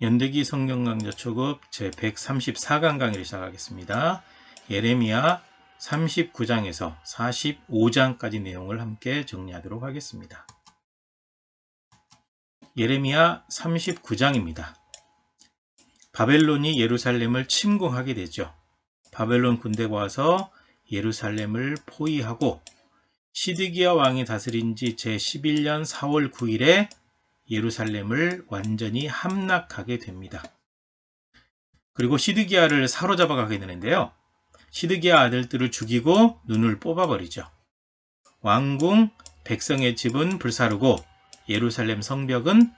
연대기 성경강좌 초급 제134강 강의를 시작하겠습니다. 예레미야 39장에서 45장까지 내용을 함께 정리하도록 하겠습니다. 예레미야 39장입니다. 바벨론이 예루살렘을 침공하게 되죠. 바벨론 군대가 와서 예루살렘을 포위하고 시드기야 왕이 다스린 지 제11년 4월 9일에 예루살렘을 완전히 함락하게 됩니다. 그리고 시드기야를 사로잡아 가게 되는데요. 시드기야 아들들을 죽이고 눈을 뽑아버리죠. 왕궁, 백성의 집은 불사르고 예루살렘 성벽은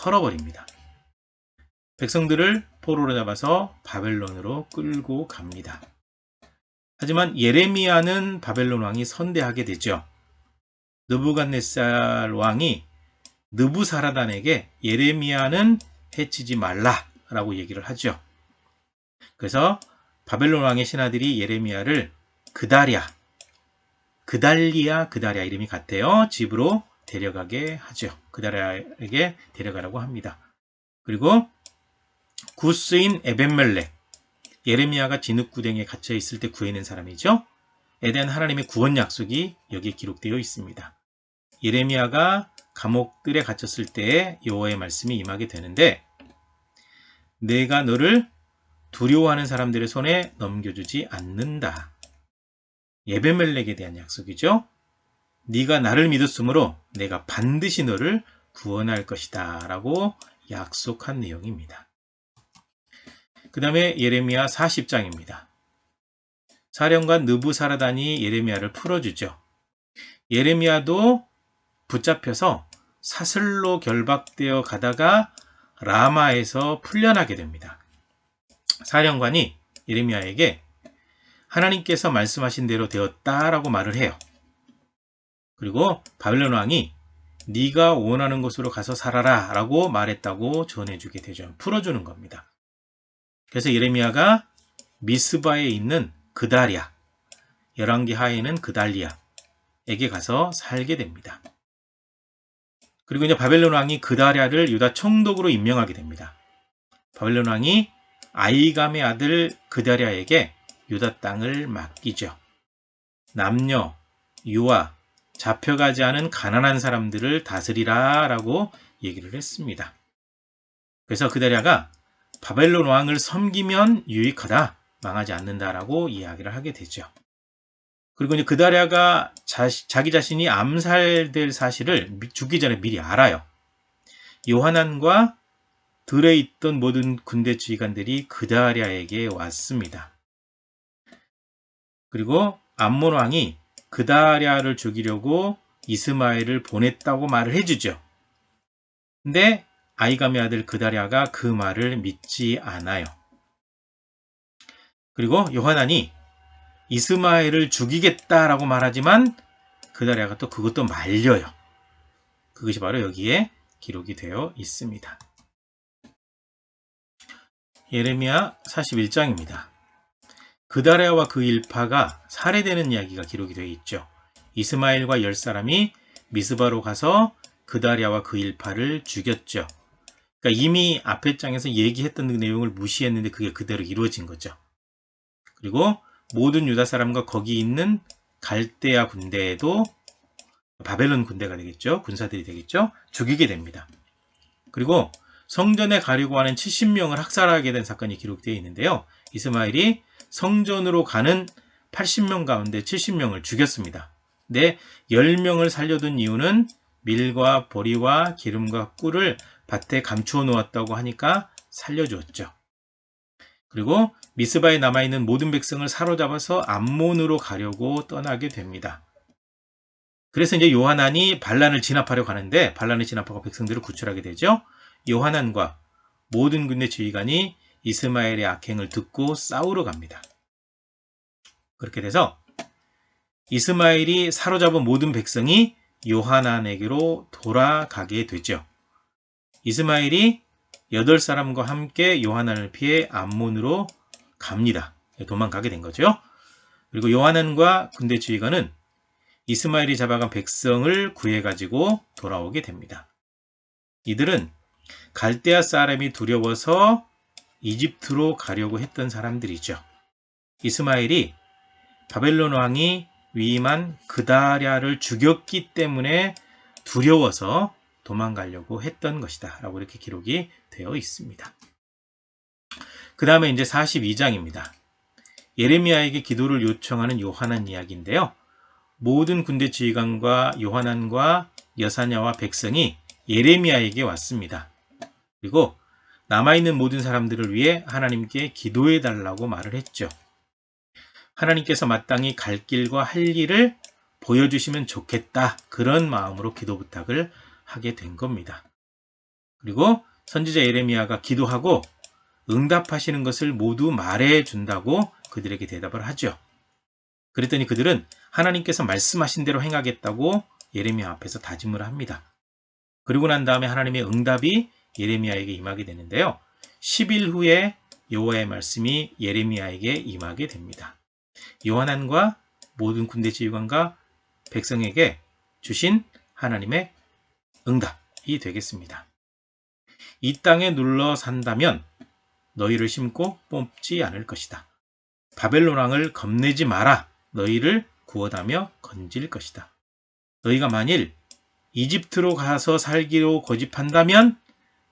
헐어버립니다. 백성들을 포로로 잡아서 바벨론으로 끌고 갑니다. 하지만 예레미야는 바벨론 왕이 선대하게 되죠. 느부갓네살 왕이 느부사라단에게 예레미야는 해치지 말라라고 얘기를 하죠. 그래서 바벨론 왕의 신하들이 예레미야를 그달리아 이름이 같아요. 집으로 데려가게 하죠. 그달리아에게 데려가라고 합니다. 그리고 구스인 에벤멜렉, 예레미야가 진흙구덩이에 갇혀 있을 때 구해낸 사람이죠. 에 대한 하나님의 구원 약속이 여기에 기록되어 있습니다. 예레미야가 감옥들에 갇혔을 때에 여호와의 말씀이 임하게 되는데, 내가 너를 두려워하는 사람들의 손에 넘겨주지 않는다. 에벤멜렉에 대한 약속이죠. 네가 나를 믿었으므로 내가 반드시 너를 구원할 것이다 라고 약속한 내용입니다. 그 다음에 예레미야 40장입니다. 사령관 느부사라단이 예레미야를 풀어주죠. 예레미야도 붙잡혀서 사슬로 결박되어 가다가 라마에서 풀려나게 됩니다. 사령관이 예레미야에게 하나님께서 말씀하신 대로 되었다라고 말을 해요. 그리고 바벨론 왕이 네가 원하는 곳으로 가서 살아라 라고 말했다고 전해주게 되죠. 풀어주는 겁니다. 그래서 예레미야가 미스바에 있는 그달리아, 열왕기 하에는 그달리아에게 가서 살게 됩니다. 그리고 이제 바벨론 왕이 그달리아를 유다 총독으로 임명하게 됩니다. 바벨론 왕이 아이감의 아들 그달리아에게 유다 땅을 맡기죠. 남녀, 유아, 잡혀가지 않은 가난한 사람들을 다스리라 라고 얘기를 했습니다. 그래서 그달리아가 바벨론 왕을 섬기면 유익하다, 망하지 않는다라고 이야기를 하게 되죠. 그리고 이제 그달리아가 자기 자신이 암살될 사실을 죽기 전에 미리 알아요. 요하난과 들에 있던 모든 군대 지휘관들이 그달리아에게 왔습니다. 그리고 암몬 왕이 그달리아를 죽이려고 이스마엘을 보냈다고 말을 해주죠. 근데 아이감의 아들 그달리아가 그 말을 믿지 않아요. 그리고 요하난이 이스마엘을 죽이겠다라고 말하지만 그달리아가 또 그것도 말려요. 그것이 바로 여기에 기록이 되어 있습니다. 예레미야 41장입니다. 그달리아와 그 일파가 살해되는 이야기가 기록이 되어 있죠. 이스마엘과 10사람이 미스바로 가서 그달리아와 그 일파를 죽였죠. 그러니까 이미 앞의 장에서 얘기했던 그 내용을 무시했는데 그게 그대로 이루어진 거죠. 그리고 모든 유다 사람과 거기 있는 갈대아 군대에도 바벨론 군대가 되겠죠. 군사들이 되겠죠. 죽이게 됩니다. 그리고 성전에 가려고 하는 70명을 학살하게 된 사건이 기록되어 있는데요. 이스마엘이 성전으로 가는 80명 가운데 70명을 죽였습니다. 근데 10명을 살려둔 이유는 밀과 보리와 기름과 꿀을 밭에 감추어 놓았다고 하니까 살려주었죠. 그리고 미스바에 남아있는 모든 백성을 사로잡아서 암몬으로 가려고 떠나게 됩니다. 그래서 이제 요하난이 반란을 진압하려고 하는데 반란을 진압하고 백성들을 구출하게 되죠. 요하난과 모든 군대 지휘관이 이스마엘의 악행을 듣고 싸우러 갑니다. 그렇게 돼서 이스마엘이 사로잡은 모든 백성이 요하난에게로 돌아가게 되죠. 이스마엘이 8사람과 함께 요하난을 피해 암몬으로 갑니다. 도망가게 된 거죠. 그리고 요하난과 군대 지휘관은 이스마엘이 잡아간 백성을 구해가지고 돌아오게 됩니다. 이들은 갈대아 사람이 두려워서 이집트로 가려고 했던 사람들이죠. 이스마엘이 바벨론 왕이 위임한 그다랴를 죽였기 때문에 두려워서 도망가려고 했던 것이다 라고 이렇게 기록이 되어 있습니다. 그 다음에 이제 42장입니다. 예레미야에게 기도를 요청하는 요하난 이야기인데요. 모든 군대 지휘관과 요하난과 여사냐와 백성이 예레미야에게 왔습니다. 그리고 남아있는 모든 사람들을 위해 하나님께 기도해 달라고 말을 했죠. 하나님께서 마땅히 갈 길과 할 일을 보여주시면 좋겠다. 그런 마음으로 기도 부탁을 하게 된 겁니다. 그리고 선지자 예레미야가 기도하고 응답하시는 것을 모두 말해준다고 그들에게 대답을 하죠. 그랬더니 그들은 하나님께서 말씀하신 대로 행하겠다고 예레미야 앞에서 다짐을 합니다. 그리고 난 다음에 하나님의 응답이 예레미야에게 임하게 되는데요. 10일 후에 여호와의 말씀이 예레미야에게 임하게 됩니다. 요하난과 모든 군대 지휘관과 백성에게 주신 하나님의 응답이 되겠습니다. 이 땅에 눌러 산다면 너희를 심고 뽑지 않을 것이다. 바벨론 왕을 겁내지 마라. 너희를 구원하며 건질 것이다. 너희가 만일 이집트로 가서 살기로 고집한다면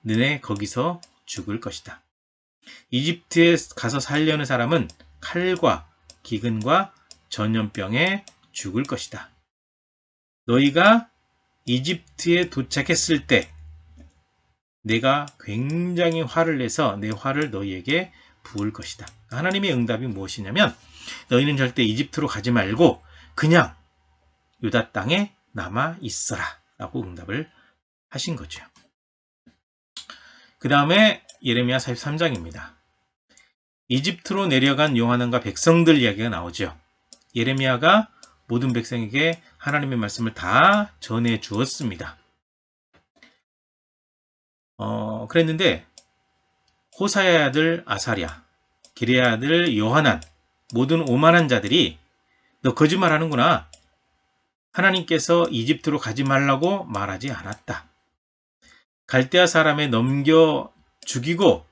너네 거기서 죽을 것이다. 이집트에 가서 살려는 사람은 칼과 기근과 전염병에 죽을 것이다. 너희가 이집트에 도착했을 때 내가 굉장히 화를 내서 내 화를 너희에게 부을 것이다. 하나님의 응답이 무엇이냐면 너희는 절대 이집트로 가지 말고 그냥 유다 땅에 남아 있어라 라고 응답을 하신 거죠. 그 다음에 예레미야 43장입니다. 이집트로 내려간 요하난과 백성들 이야기가 나오죠. 예레미야가 모든 백성에게 하나님의 말씀을 다 전해 주었습니다. 그랬는데 호사야의 아들 아사랴, 기레의 아들 요하난, 모든 오만한 자들이 너 거짓말하는구나. 하나님께서 이집트로 가지 말라고 말하지 않았다. 갈대아 사람에 넘겨 죽이고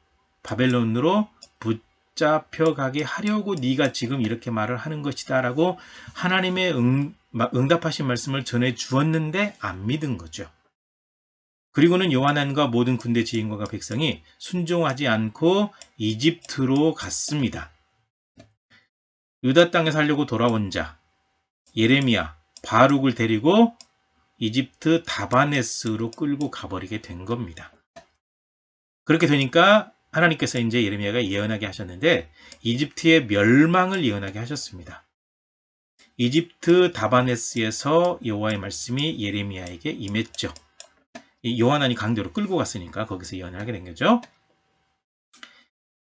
바벨론으로 붙잡혀가게 하려고 네가 지금 이렇게 말을 하는 것이다 라고 하나님의 응답하신 말씀을 전해 주었는데 안 믿은 거죠. 그리고는 요하난과 모든 군대 지휘관과 백성이 순종하지 않고 이집트로 갔습니다. 유다 땅에 살려고 돌아온 자 예레미야, 바룩을 데리고 이집트 다바네스로 끌고 가버리게 된 겁니다. 그렇게 되니까 하나님께서 이제 예레미야가 예언하게 하셨는데 이집트의 멸망을 예언하게 하셨습니다. 이집트 다바네스에서 여호와의 말씀이 예레미야에게 임했죠. 요하난이 강제로 끌고 갔으니까 거기서 예언을 하게 된 거죠.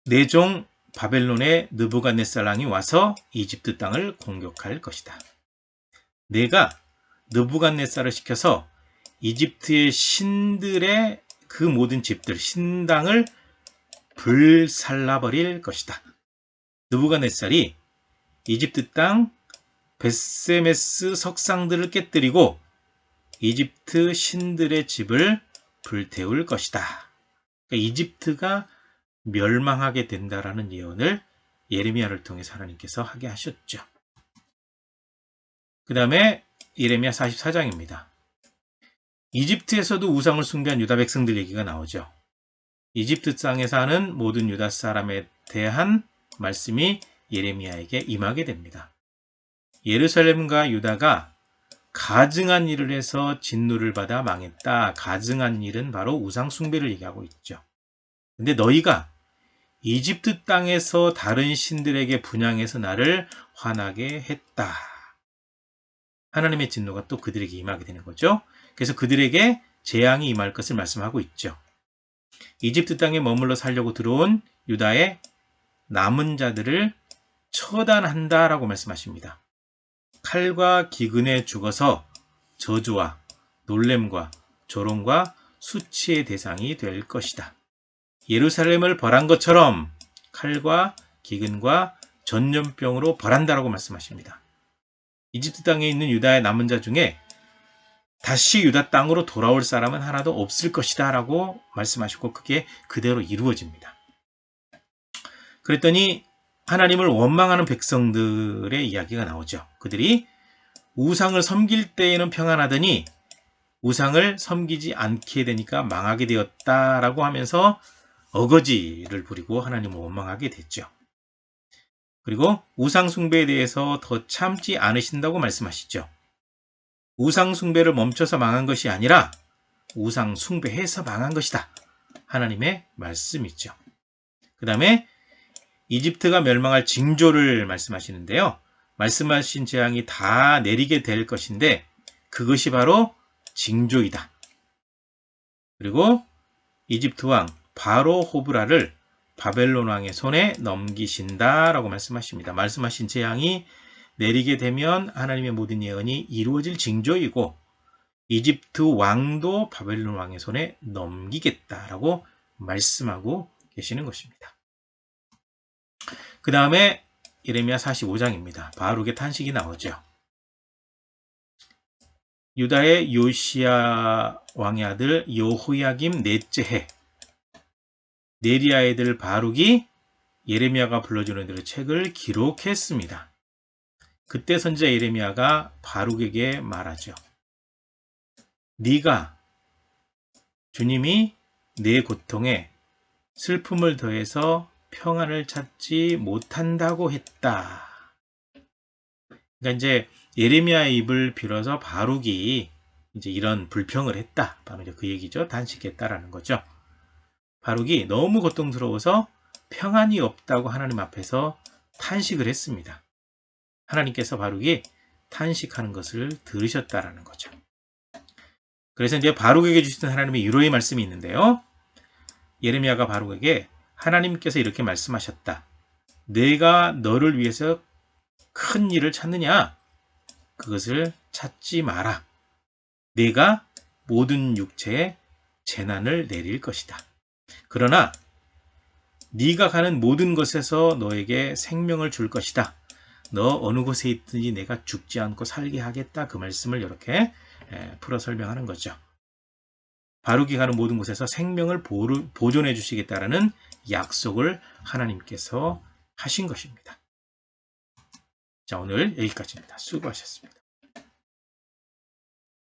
내 종 바벨론의 느부갓네살 왕이 와서 이집트 땅을 공격할 것이다. 내가 느부갓네살을 시켜서 이집트의 신들의 그 모든 집들, 신당을 불살라버릴 것이다. 느부갓네살이 이집트 땅 벳세메스 석상들을 깨뜨리고 이집트 신들의 집을 불태울 것이다. 그러니까 이집트가 멸망하게 된다라는 예언을 예레미야를 통해서 하나님께서 하게 하셨죠. 그 다음에 예레미야 44장입니다. 이집트에서도 우상을 숭배한 유다 백성들 얘기가 나오죠. 이집트 땅에 사는 모든 유다 사람에 대한 말씀이 예레미야에게 임하게 됩니다. 예루살렘과 유다가 가증한 일을 해서 진노를 받아 망했다. 가증한 일은 바로 우상 숭배를 얘기하고 있죠. 근데 너희가 이집트 땅에서 다른 신들에게 분향해서 나를 화나게 했다. 하나님의 진노가 또 그들에게 임하게 되는 거죠. 그래서 그들에게 재앙이 임할 것을 말씀하고 있죠. 이집트 땅에 머물러 살려고 들어온 유다의 남은 자들을 처단한다라고 말씀하십니다. 칼과 기근에 죽어서 저주와 놀램과 조롱과 수치의 대상이 될 것이다. 예루살렘을 벌한 것처럼 칼과 기근과 전염병으로 벌한다라고 말씀하십니다. 이집트 땅에 있는 유다의 남은 자 중에 다시 유다 땅으로 돌아올 사람은 하나도 없을 것이다 라고 말씀하셨고 그게 그대로 이루어집니다. 그랬더니 하나님을 원망하는 백성들의 이야기가 나오죠. 그들이 우상을 섬길 때에는 평안하더니 우상을 섬기지 않게 되니까 망하게 되었다라고 하면서 어거지를 부리고 하나님을 원망하게 됐죠. 그리고 우상 숭배에 대해서 더 참지 않으신다고 말씀하시죠. 우상 숭배를 멈춰서 망한 것이 아니라 우상 숭배해서 망한 것이다. 하나님의 말씀이죠. 그 다음에 이집트가 멸망할 징조를 말씀하시는데요. 말씀하신 재앙이 다 내리게 될 것인데 그것이 바로 징조이다. 그리고 이집트 왕 바로 호브라를 바벨론 왕의 손에 넘기신다라고 말씀하십니다. 말씀하신 재앙이 내리게 되면 하나님의 모든 예언이 이루어질 징조이고 이집트 왕도 바벨론 왕의 손에 넘기겠다라고 말씀하고 계시는 것입니다. 그 다음에 예레미야 45장입니다. 바룩의 탄식이 나오죠. 유다의 요시야 왕의 아들 여호야김 넷째 해 네리야의 아들 바룩이 예레미야가 불러주는 대로 책을 기록했습니다. 그때 선지자 예레미야가 바룩에게 말하죠. 네가 주님이 내 고통에 슬픔을 더해서 평안을 찾지 못한다고 했다. 그러니까 이제 예레미야의 입을 빌어서 바룩이 이제 이런 불평을 했다. 바로 이제 그 얘기죠. 단식했다라는 거죠. 바룩이 너무 고통스러워서 평안이 없다고 하나님 앞에서 탄식을 했습니다. 하나님께서 바룩이 탄식하는 것을 들으셨다라는 거죠. 그래서 이제 바룩에게 주신 하나님의 위로의 말씀이 있는데요. 예레미야가 바룩에게 하나님께서 이렇게 말씀하셨다. 내가 너를 위해서 큰 일을 찾느냐? 그것을 찾지 마라. 내가 모든 육체에 재난을 내릴 것이다. 그러나 네가 가는 모든 곳에서 너에게 생명을 줄 것이다. 너 어느 곳에 있든지 내가 죽지 않고 살게 하겠다. 그 말씀을 이렇게 풀어 설명하는 거죠. 바룩이 가는 모든 곳에서 생명을 보존해 주시겠다라는 약속을 하나님께서 하신 것입니다. 자, 오늘 여기까지입니다. 수고하셨습니다.